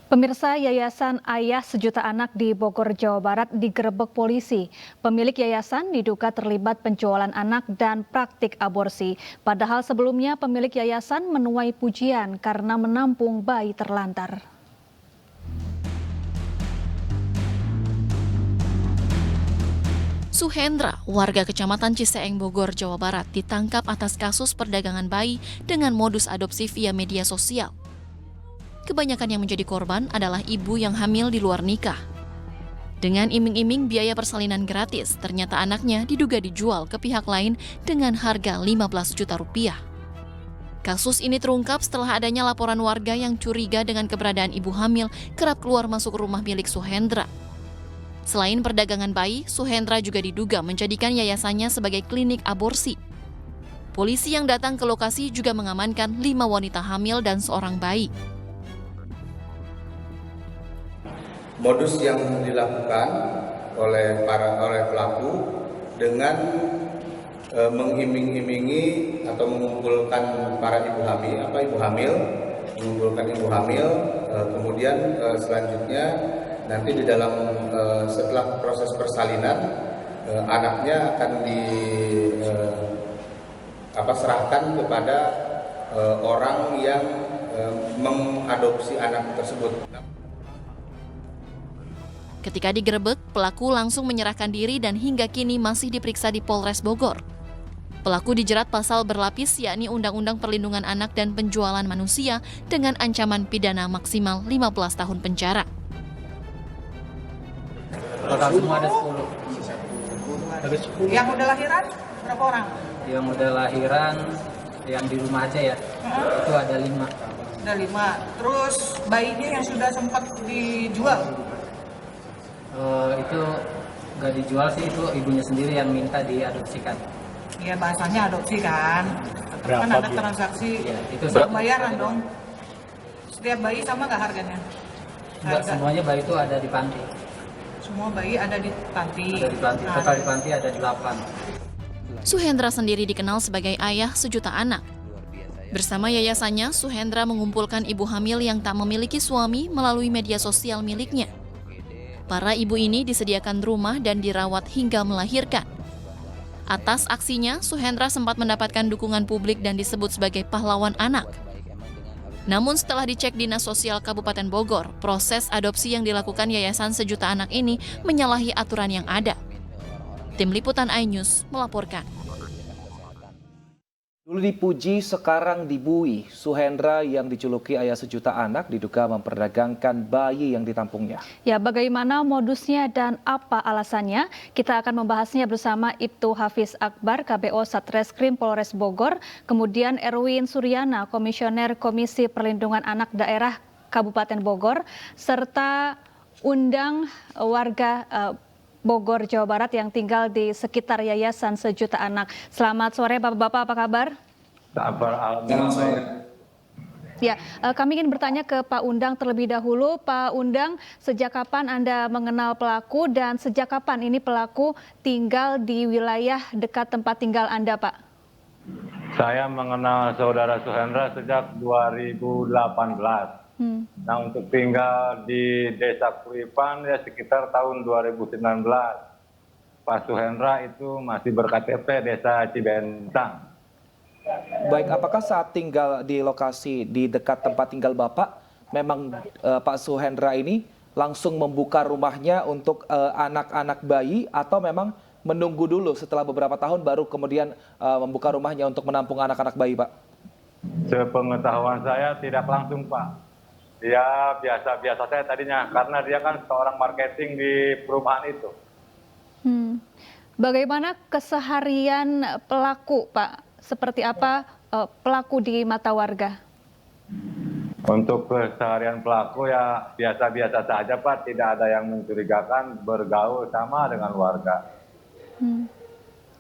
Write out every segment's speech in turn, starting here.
Pemirsa, Yayasan Ayah Sejuta Anak di Bogor, Jawa Barat digerebek polisi. Pemilik yayasan diduga terlibat penjualan anak dan praktik aborsi. Padahal sebelumnya pemilik yayasan menuai pujian karena menampung bayi terlantar. Suhendra, warga Kecamatan Ciseeng, Bogor, Jawa Barat, ditangkap atas kasus perdagangan bayi dengan modus adopsi via media sosial. Kebanyakan yang menjadi korban adalah ibu yang hamil di luar nikah. Dengan iming-iming biaya persalinan gratis, ternyata anaknya diduga dijual ke pihak lain dengan harga 15 juta rupiah. Kasus ini terungkap setelah adanya laporan warga yang curiga dengan keberadaan ibu hamil kerap keluar masuk rumah milik Suhendra. Selain perdagangan bayi, Suhendra juga diduga menjadikan yayasannya sebagai klinik aborsi. Polisi yang datang ke lokasi juga mengamankan 5 wanita hamil dan seorang bayi. Modus yang dilakukan oleh pelaku dengan mengiming-imingi atau mengumpulkan para ibu hamil, kemudian selanjutnya nanti di dalam setelah proses persalinan anaknya akan serahkan kepada orang yang mengadopsi anak tersebut. Ketika digerebek, pelaku langsung menyerahkan diri dan hingga kini masih diperiksa di Polres Bogor. Pelaku dijerat pasal berlapis yakni Undang-Undang Perlindungan Anak dan Penjualan Manusia dengan ancaman pidana maksimal 15 tahun penjara. Total semua ada 10. Yang udah lahiran berapa orang? Yang udah lahiran, yang di rumah aja ya, itu ada 5. Ada 5. Terus bayinya yang sudah sempat dijual? Itu nggak dijual sih, itu ibunya sendiri yang minta diadopsikan. Iya, bahasanya adopsi kan. Berapa Kan ada transaksi ya, itu pembayaran dong. Setiap bayi sama nggak harganya? Enggak, semuanya bayi itu ada di panti. Semua bayi ada di panti. Ada di panti, total di panti ada 8. Suhendra sendiri dikenal sebagai ayah sejuta anak. Bersama yayasannya, Suhendra mengumpulkan ibu hamil yang tak memiliki suami melalui media sosial miliknya. Para ibu ini disediakan rumah dan dirawat hingga melahirkan. Atas aksinya, Suhendra sempat mendapatkan dukungan publik dan disebut sebagai pahlawan anak. Namun setelah dicek Dinas Sosial Kabupaten Bogor, proses adopsi yang dilakukan Yayasan Sejuta Anak ini menyalahi aturan yang ada. Tim Liputan iNews melaporkan. Dulu dipuji, sekarang dibui. Suhendra yang dijuluki ayah sejuta anak diduga memperdagangkan bayi yang ditampungnya. Ya, bagaimana modusnya dan apa alasannya? Kita akan membahasnya bersama Ibtu Hafiz Akbar, KBO Satreskrim Polres Bogor, kemudian Erwin Suryana, Komisioner Komisi Perlindungan Anak Daerah Kabupaten Bogor, serta undang warga Bogor, Jawa Barat yang tinggal di sekitar Yayasan Sejuta Anak. Selamat sore Bapak-Bapak, apa kabar? Selamat sore. Ya, kami ingin bertanya ke Pak Undang terlebih dahulu. Pak Undang, sejak kapan Anda mengenal pelaku dan sejak kapan ini pelaku tinggal di wilayah dekat tempat tinggal Anda, Pak? Saya mengenal saudara Suhendra sejak 2018. Nah, untuk tinggal di Desa Kuripan ya sekitar tahun 2019. Pak Suhendra itu masih ber-KTP Desa Cibentang. Baik, apakah saat tinggal di lokasi di dekat tempat tinggal Bapak, memang Pak Suhendra ini langsung membuka rumahnya untuk anak-anak bayi atau memang menunggu dulu setelah beberapa tahun baru kemudian membuka rumahnya untuk menampung anak-anak bayi, Pak? Sepengetahuan saya tidak langsung, Pak. Dia biasa-biasa saya tadinya, karena dia kan seorang marketing di perumahan itu. Bagaimana keseharian pelaku, Pak? Seperti apa pelaku di mata warga? Untuk keseharian pelaku ya biasa-biasa saja, Pak. Tidak ada yang mencurigakan, bergaul sama dengan warga.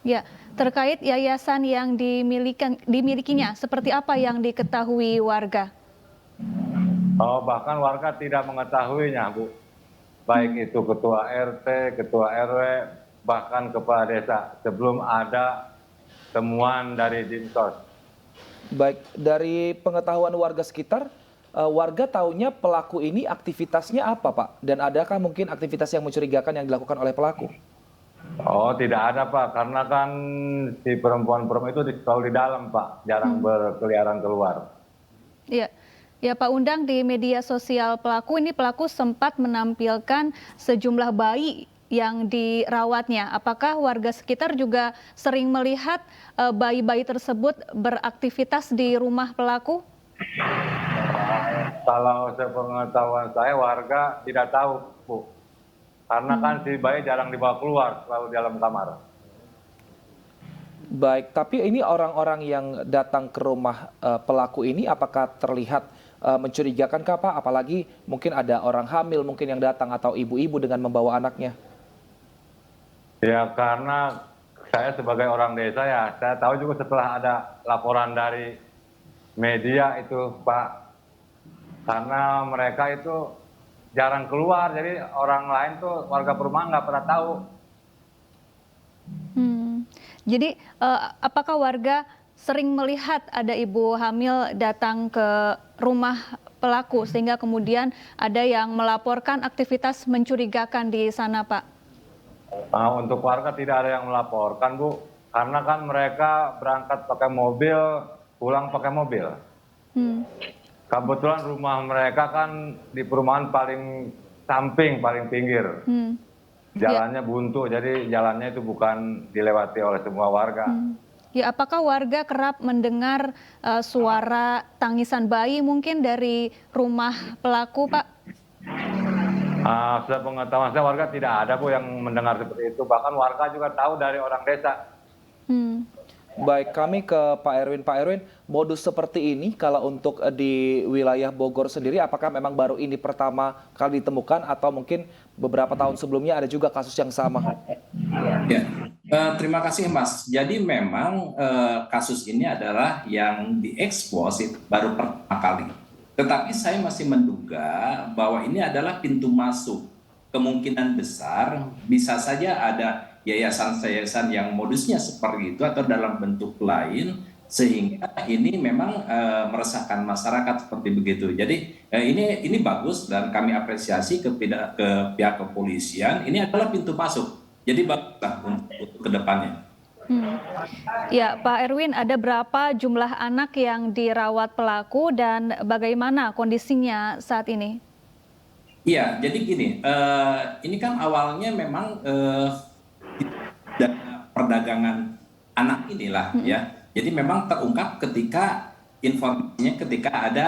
Ya, terkait yayasan yang dimilikinya, seperti apa yang diketahui warga? Oh, bahkan warga tidak mengetahuinya, Bu. Baik itu ketua RT, ketua RW, bahkan kepala desa sebelum ada temuan dari Dinsos. Baik, dari pengetahuan warga sekitar, warga taunya pelaku ini aktivitasnya apa, Pak? Dan adakah mungkin aktivitas yang mencurigakan yang dilakukan oleh pelaku? Oh, tidak ada, Pak. Karena kan si perempuan-perempuan itu selalu di dalam, Pak. Jarang berkeliaran keluar. Iya. Ya Pak Undang, di media sosial pelaku ini pelaku sempat menampilkan sejumlah bayi yang dirawatnya. Apakah warga sekitar juga sering melihat bayi-bayi tersebut beraktivitas di rumah pelaku? Kalau sepengetahuan saya, warga tidak tahu, Bu. Karena kan si bayi jarang dibawa keluar, selalu di dalam kamar. Baik, tapi ini orang-orang yang datang ke rumah pelaku ini apakah terlihat mencurigakan kah, Pak? Apalagi mungkin ada orang hamil mungkin yang datang atau ibu-ibu dengan membawa anaknya. Ya, karena saya sebagai orang desa ya, saya tahu juga setelah ada laporan dari media itu, Pak. Karena mereka itu jarang keluar, jadi orang lain tuh warga perumahan nggak pernah tahu. Jadi apakah warga sering melihat ada ibu hamil datang ke rumah pelaku sehingga kemudian ada yang melaporkan aktivitas mencurigakan di sana, Pak? Nah, untuk warga tidak ada yang melaporkan, Bu. Karena kan mereka berangkat pakai mobil, pulang pakai mobil. Kebetulan rumah mereka kan di perumahan paling samping, paling pinggir. Jalannya buntu, jadi jalannya itu bukan dilewati oleh semua warga. Ya, apakah warga kerap mendengar suara tangisan bayi mungkin dari rumah pelaku, Pak? Sepengetahuan saya warga tidak ada, Bu, yang mendengar seperti itu. Bahkan warga juga tahu dari orang desa. Baik, kami ke Pak Erwin. Pak Erwin, modus seperti ini kalau untuk di wilayah Bogor sendiri, apakah memang baru ini pertama kali ditemukan atau mungkin beberapa tahun sebelumnya ada juga kasus yang sama? Ya, terima kasih Mas. Jadi memang kasus ini adalah yang diekspos baru pertama kali. Tetapi saya masih menduga bahwa ini adalah pintu masuk. Kemungkinan besar bisa saja ada yayasan-yayasan yang modusnya seperti itu atau dalam bentuk lain, sehingga ini memang meresahkan masyarakat seperti begitu. Jadi ini bagus dan kami apresiasi ke pihak kepolisian. Ini adalah pintu masuk. Jadi baguslah untuk kedepannya. Ya, Pak Erwin, ada berapa jumlah anak yang dirawat pelaku dan bagaimana kondisinya saat ini? Iya, jadi gini, ini kan awalnya memang perdagangan anak inilah ya. Jadi memang terungkap ketika informasinya ketika ada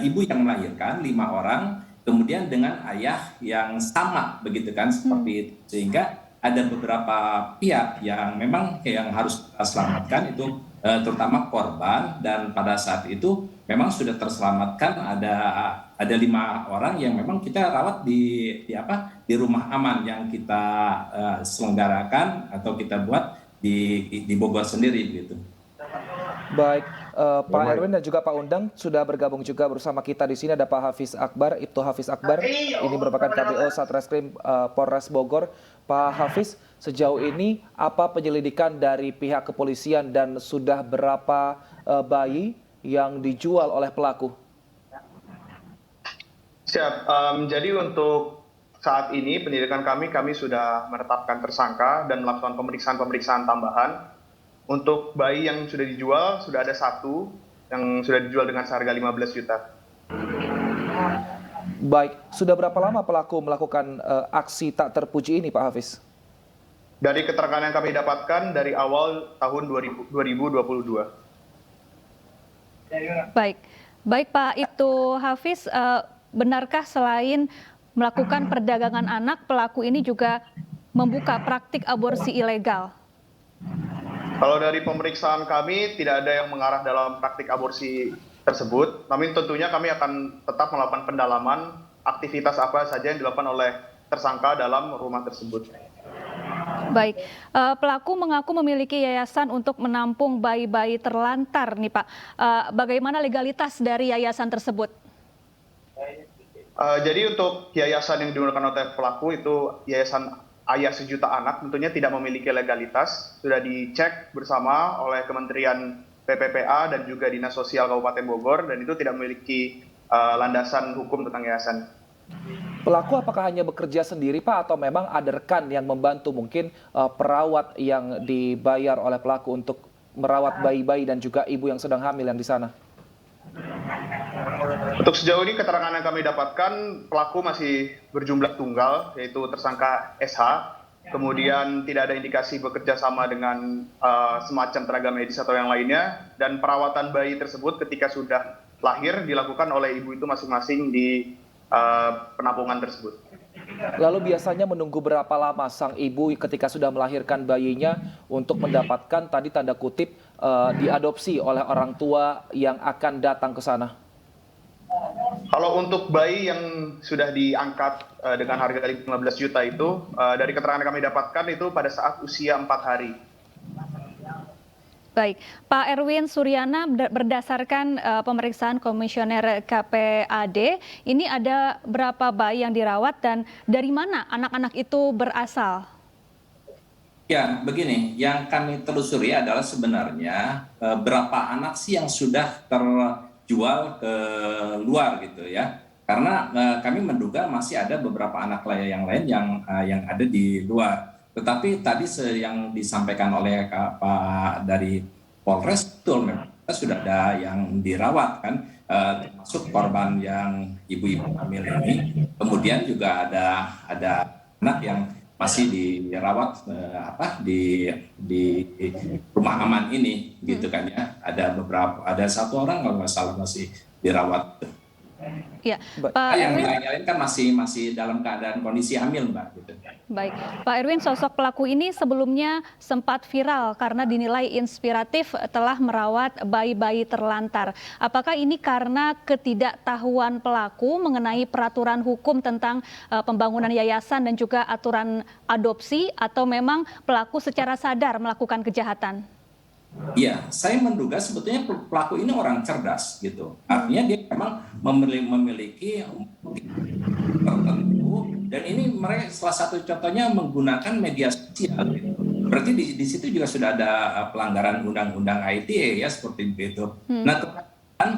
ibu yang melahirkan 5 orang, kemudian dengan ayah yang sama begitu kan, seperti itu. Sehingga ada beberapa pihak yang memang yang harus kita selamatkan itu terutama korban, dan pada saat itu memang sudah terselamatkan ada 5 orang yang memang kita rawat di rumah aman yang kita selenggarakan atau kita buat di Bogor sendiri gitu. Baik, Pak Erwin dan juga Pak Undang sudah bergabung juga bersama kita di sini. Ada Pak Hafiz Akbar, Ibtu Hafiz Akbar. Ini merupakan KBO Satreskrim Polres Bogor. Pak Hafiz, sejauh ini apa penyelidikan dari pihak kepolisian dan sudah berapa bayi yang dijual oleh pelaku? Siap. Jadi untuk saat ini penyelidikan kami sudah menetapkan tersangka dan melakukan pemeriksaan tambahan. Untuk bayi yang sudah dijual, sudah ada 1 yang sudah dijual dengan seharga 15 juta. Baik, sudah berapa lama pelaku melakukan aksi tak terpuji ini, Pak Hafiz? Dari keterangan yang kami dapatkan dari awal tahun 2022. Baik Pak Ibtu Hafiz, benarkah selain melakukan perdagangan anak, pelaku ini juga membuka praktik aborsi ilegal? Kalau dari pemeriksaan kami tidak ada yang mengarah dalam praktik aborsi tersebut, namun tentunya kami akan tetap melakukan pendalaman aktivitas apa saja yang dilakukan oleh tersangka dalam rumah tersebut. Baik, pelaku mengaku memiliki yayasan untuk menampung bayi-bayi terlantar nih Pak. Bagaimana legalitas dari yayasan tersebut? Jadi untuk yayasan yang digunakan oleh pelaku itu Yayasan Ayah Sejuta Anak, tentunya tidak memiliki legalitas, sudah dicek bersama oleh Kementerian PPPA dan juga Dinas Sosial Kabupaten Bogor, dan itu tidak memiliki landasan hukum tentang yayasan. Pelaku apakah hanya bekerja sendiri Pak atau memang ada rekan yang membantu, mungkin perawat yang dibayar oleh pelaku untuk merawat bayi-bayi dan juga ibu yang sedang hamil yang di sana? Untuk sejauh ini keterangan yang kami dapatkan, pelaku masih berjumlah tunggal, yaitu tersangka SH. Kemudian tidak ada indikasi bekerja sama dengan semacam tenaga medis atau yang lainnya. Dan perawatan bayi tersebut ketika sudah lahir dilakukan oleh ibu itu masing-masing di penampungan tersebut. Lalu biasanya menunggu berapa lama sang ibu ketika sudah melahirkan bayinya untuk mendapatkan tadi tanda kutip diadopsi oleh orang tua yang akan datang ke sana? Kalau untuk bayi yang sudah diangkat dengan harga 15 juta itu, dari keterangan yang kami dapatkan itu pada saat usia 4 hari. Baik, Pak Erwin Suryana, berdasarkan pemeriksaan Komisioner KPAD, ini ada berapa bayi yang dirawat dan dari mana anak-anak itu berasal? Ya, begini, yang kami telusuri adalah sebenarnya berapa anak sih yang sudah terjual ke luar gitu ya. Karena kami menduga masih ada beberapa anak yang lain yang ada di luar. Tetapi tadi yang disampaikan oleh Pak dari Polres, betul memang kita sudah ada yang dirawat kan, termasuk korban yang ibu-ibu hamil ini. Kemudian juga ada anak yang masih dirawat di rumah aman ini gitu kan ya. Ada satu orang kalau nggak salah masih dirawat. Ya, Pak Yang Erwin, lain-lain kan masih dalam keadaan kondisi hamil, Mbak. Gitu. baik, Pak Erwin, sosok pelaku ini sebelumnya sempat viral karena dinilai inspiratif telah merawat bayi-bayi terlantar. Apakah ini karena ketidaktahuan pelaku mengenai peraturan hukum tentang pembangunan yayasan dan juga aturan adopsi, atau memang pelaku secara sadar melakukan kejahatan? Iya, saya menduga sebetulnya pelaku ini orang cerdas gitu. Artinya dia memang memiliki tertentu, dan ini mereka salah satu contohnya menggunakan media sosial gitu. Berarti di situ juga sudah ada pelanggaran undang-undang ITE ya seperti itu. Nah, kemudian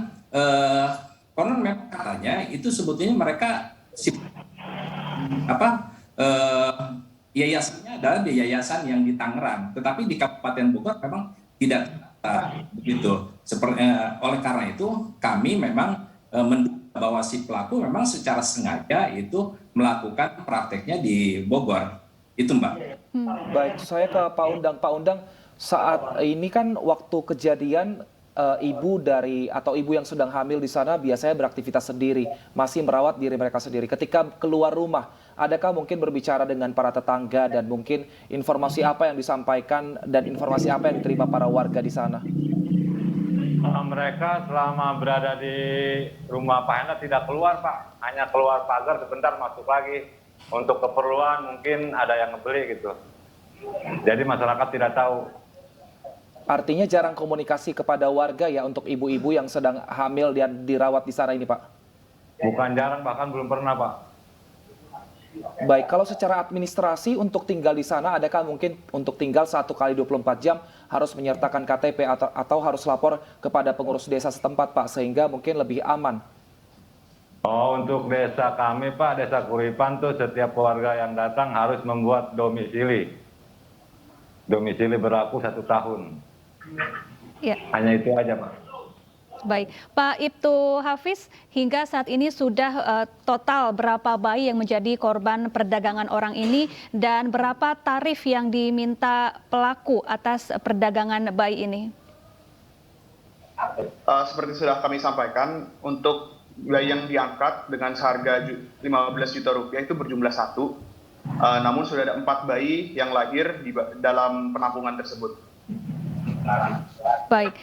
konon memang katanya itu sebetulnya mereka yayasannya adalah di yayasan yang di Tangerang, tetapi di Kabupaten Bogor memang tidak begitu. Oleh karena itu kami memang menduga bahwa si pelaku memang secara sengaja itu melakukan prakteknya di Bogor. Itu Mbak. Baik, saya ke Pak Undang. Pak Undang, saat ini kan waktu kejadian ibu yang sedang hamil di sana biasanya beraktivitas sendiri, masih merawat diri mereka sendiri. Ketika keluar rumah, adakah mungkin berbicara dengan para tetangga dan mungkin informasi apa yang disampaikan dan informasi apa yang diterima para warga di sana? Mereka selama berada di rumah Pak Hendra tidak keluar Pak, hanya keluar pagar sebentar masuk lagi untuk keperluan mungkin ada yang ngebeli gitu. Jadi masyarakat tidak tahu. Artinya jarang komunikasi kepada warga ya untuk ibu-ibu yang sedang hamil dan dirawat di sana ini Pak? Bukan jarang, bahkan belum pernah Pak. Baik, kalau secara administrasi untuk tinggal di sana, adakah mungkin untuk tinggal 1 kali 24 jam harus menyertakan KTP atau harus lapor kepada pengurus desa setempat Pak, sehingga mungkin lebih aman? Oh, untuk desa kami Pak, desa Kuripan tuh setiap keluarga yang datang harus membuat domisili. Domisili berlaku 1 tahun. Ya. Hanya itu aja Pak. Baik, Pak Ibtu Hafiz, hingga saat ini sudah total berapa bayi yang menjadi korban perdagangan orang ini dan berapa tarif yang diminta pelaku atas perdagangan bayi ini? Seperti sudah kami sampaikan, untuk bayi yang diangkat dengan seharga 15 juta rupiah itu berjumlah 1. Namun sudah ada 4 bayi yang lahir di dalam penampungan tersebut. Baik,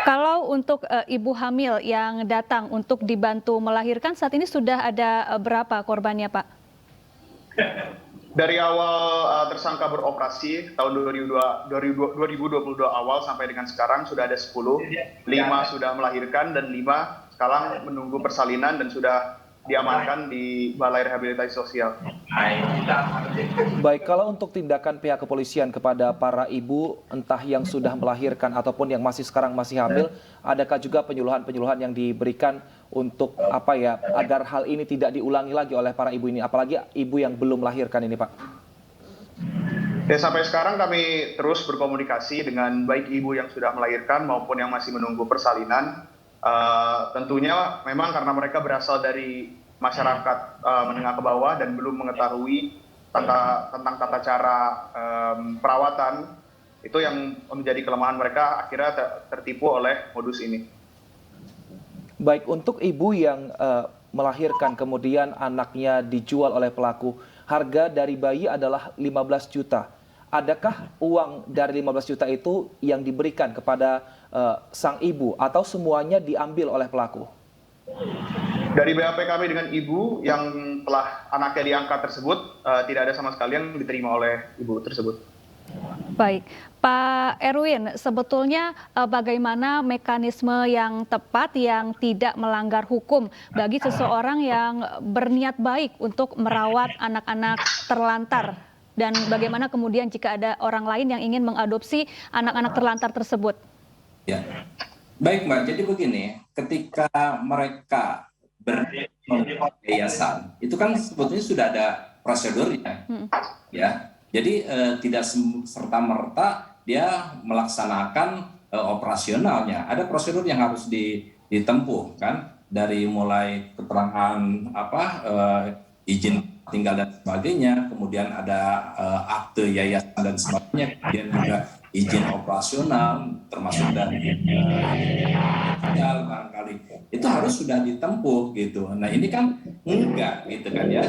kalau untuk ibu hamil yang datang untuk dibantu melahirkan, saat ini sudah ada berapa korbannya Pak? Dari awal tersangka beroperasi tahun 2022 awal sampai dengan sekarang sudah ada 10, 5 sudah melahirkan dan 5 sekarang menunggu persalinan dan sudah diamankan di Balai Rehabilitasi Sosial. Baik, kalau untuk tindakan pihak kepolisian kepada para ibu, entah yang sudah melahirkan ataupun yang sekarang masih hamil, adakah juga penyuluhan-penyuluhan yang diberikan untuk apa ya, agar hal ini tidak diulangi lagi oleh para ibu ini, apalagi ibu yang belum melahirkan ini, Pak? Ya, sampai sekarang kami terus berkomunikasi dengan baik ibu yang sudah melahirkan maupun yang masih menunggu persalinan. Tentunya memang karena mereka berasal dari masyarakat menengah ke bawah dan belum mengetahui tentang tata cara perawatan, itu yang menjadi kelemahan mereka, akhirnya tertipu oleh modus ini. Baik, untuk ibu yang melahirkan kemudian anaknya dijual oleh pelaku, harga dari bayi adalah 15 juta. Adakah uang dari 15 juta itu yang diberikan kepada sang ibu atau semuanya diambil oleh pelaku? Dari BAP kami dengan ibu yang telah anaknya diangkat tersebut, tidak ada sama sekali yang diterima oleh ibu tersebut. Baik, Pak Erwin, sebetulnya bagaimana mekanisme yang tepat yang tidak melanggar hukum bagi seseorang yang berniat baik untuk merawat anak-anak terlantar? Dan bagaimana kemudian jika ada orang lain yang ingin mengadopsi anak-anak terlantar tersebut? Ya, baik Mbak. Jadi begini, ketika mereka membuat yayasan, itu kan sebetulnya sudah ada prosedurnya, ya. Jadi tidak serta-merta dia melaksanakan operasionalnya. Ada prosedur yang harus ditempuh, kan, dari mulai keterangan izin tinggal dan sebagainya, kemudian ada akte yayasan dan sebagainya, kemudian juga izin operasional termasuk dari barangkali itu harus sudah ditempuh gitu. Nah ini kan enggak gitu kan ya,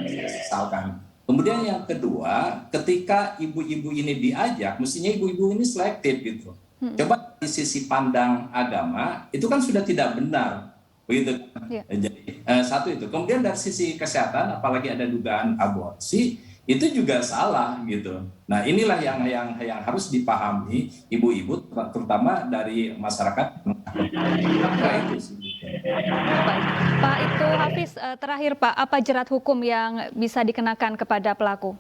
misalkan. Kemudian yang kedua, ketika ibu-ibu ini diajak, mestinya ibu-ibu ini selektif gitu. Coba di sisi pandang agama itu kan sudah tidak benar. Begitu. Ya. Jadi satu itu. Kemudian dari sisi kesehatan, apalagi ada dugaan aborsi, itu juga salah gitu. Nah inilah yang harus dipahami ibu-ibu, terutama dari masyarakat. Nah, itu sih. Baik. Pak Ibtu Hafiz, terakhir Pak, apa jerat hukum yang bisa dikenakan kepada pelaku?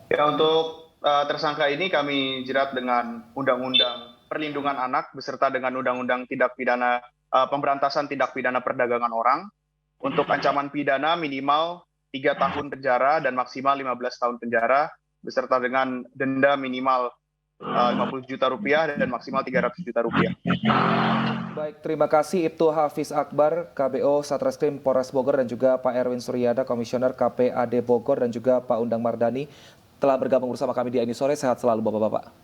Ya, untuk tersangka ini kami jerat dengan Undang-Undang Perlindungan Anak beserta dengan Undang-Undang Tindak Pidana Pemberantasan Tindak Pidana Perdagangan Orang untuk ancaman pidana minimal 3 tahun penjara dan maksimal 15 tahun penjara beserta dengan denda minimal 50 juta rupiah dan maksimal 300 juta rupiah. Baik, terima kasih Ibtu Hafiz Akbar, KBO Satreskrim Polres Bogor, dan juga Pak Erwin Suryada, Komisioner KPAD Bogor, dan juga Pak Undang Mardani telah bergabung bersama kami di Ini Sore. Sehat selalu Bapak-Bapak.